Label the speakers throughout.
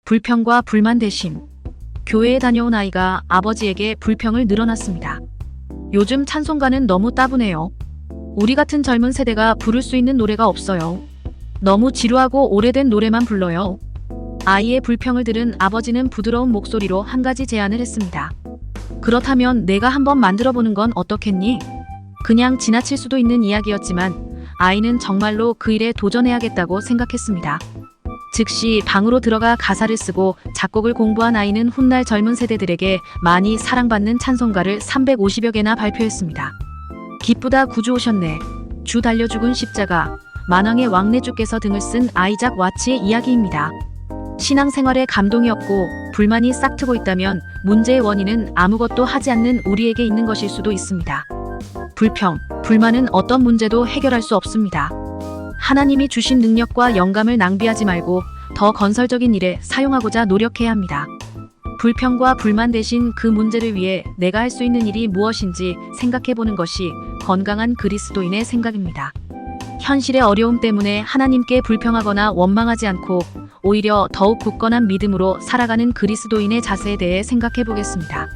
Speaker 1: 불평과 불만 대신 교회에 다녀온 아이가 아버지에게 불평을 늘어놨습니다. 요즘 찬송가는 너무 따분해요. 우리 같은 젊은 세대가 부를 수 있는 노래가 없어요. 너무 지루하고 오래된 노래만 불러요. 아이의 불평을 들은 아버지는 부드러운 목소리로 한 가지 제안을 했습니다. 그렇다면 내가 한번 만들어보는 건 어떻겠니? 그냥 지나칠 수도 있는 이야기였지만 아이는 정말로 그 일에 도전해야겠다고 생각했습니다. 즉시 방으로 들어가 가사를 쓰고 작곡을 공부한 아이는 훗날 젊은 세대들에게 많이 사랑받는 찬송가를 350여 개나 발표했습니다. 기쁘다 구주 오셨네, 주 달려 죽은 십자가, 만왕의 왕내 주께서 등을 쓴 아이작 와치의 이야기입니다. 신앙생활에 감동이 없고 불만이 싹트고 있다면 문제의 원인은 아무것도 하지 않는 우리에게 있는 것일 수도 있습니다. 불평, 불만은 어떤 문제도 해결할 수 없습니다. 하나님이 주신 능력과 영감을 낭비하지 말고 더 건설적인 일에 사용하고자 노력해야 합니다. 불평과 불만 대신 그 문제를 위해 내가 할 수 있는 일이 무엇인지 생각해보는 것이 건강한 그리스도인의 생각입니다. 현실의 어려움 때문에 하나님께 불평하거나 원망하지 않고 오히려 더욱 굳건한 믿음으로 살아가는 그리스도인의 자세에 대해 생각해 보겠습니다.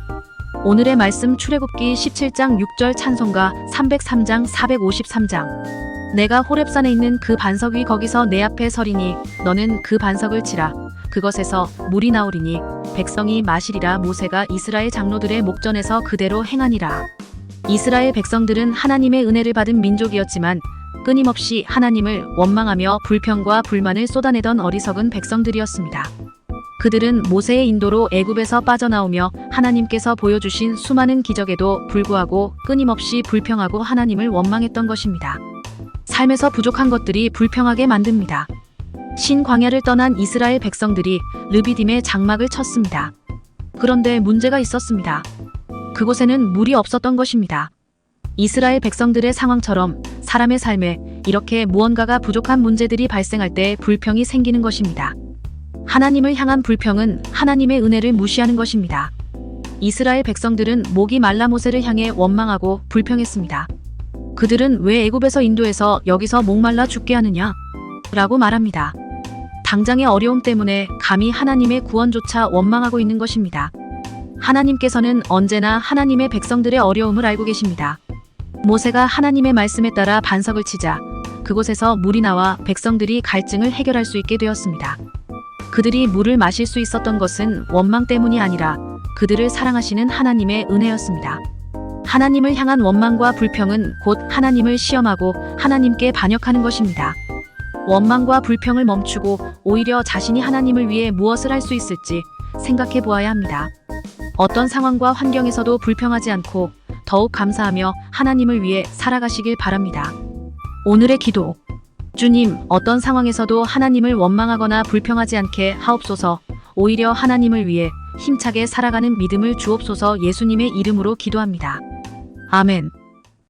Speaker 1: 오늘의 말씀 출애굽기 17장 6절 찬송가 303장 453장. 내가 호렙산에 있는 그 반석 위 거기서 내 앞에 서리니 너는 그 반석을 치라. 그것에서 물이 나오리니 백성이 마시리라. 모세가 이스라엘 장로들의 목전에서 그대로 행하니라. 이스라엘 백성들은 하나님의 은혜를 받은 민족이었지만 끊임없이 하나님을 원망하며 불평과 불만을 쏟아내던 어리석은 백성들이었습니다. 그들은 모세의 인도로 애굽에서 빠져나오며 하나님께서 보여주신 수많은 기적에도 불구하고 끊임없이 불평하고 하나님을 원망했던 것입니다. 삶에서 부족한 것들이 불평하게 만듭니다. 신광야를 떠난 이스라엘 백성들이 르비딤에 장막을 쳤습니다. 그런데 문제가 있었습니다. 그곳에는 물이 없었던 것입니다. 이스라엘 백성들의 상황처럼 사람의 삶에 이렇게 무언가가 부족한 문제들이 발생할 때 불평이 생기는 것입니다. 하나님을 향한 불평은 하나님의 은혜를 무시하는 것입니다. 이스라엘 백성들은 목이 말라 모세를 향해 원망하고 불평했습니다. 그들은 왜 애굽에서 인도해서 여기서 목말라 죽게 하느냐? 라고 말합니다. 당장의 어려움 때문에 감히 하나님의 구원조차 원망하고 있는 것입니다. 하나님께서는 언제나 하나님의 백성들의 어려움을 알고 계십니다. 모세가 하나님의 말씀에 따라 반석을 치자 그곳에서 물이 나와 백성들이 갈증을 해결할 수 있게 되었습니다. 그들이 물을 마실 수 있었던 것은 원망 때문이 아니라 그들을 사랑하시는 하나님의 은혜였습니다. 하나님을 향한 원망과 불평은 곧 하나님을 시험하고 하나님께 반역하는 것입니다. 원망과 불평을 멈추고 오히려 자신이 하나님을 위해 무엇을 할 수 있을지 생각해 보아야 합니다. 어떤 상황과 환경에서도 불평하지 않고 더욱 감사하며 하나님을 위해 살아가시길 바랍니다. 오늘의 기도. 주님, 어떤 상황에서도 하나님을 원망하거나 불평하지 않게 하옵소서. 오히려 하나님을 위해 힘차게 살아가는 믿음을 주옵소서. 예수님의 이름으로 기도합니다. 아멘.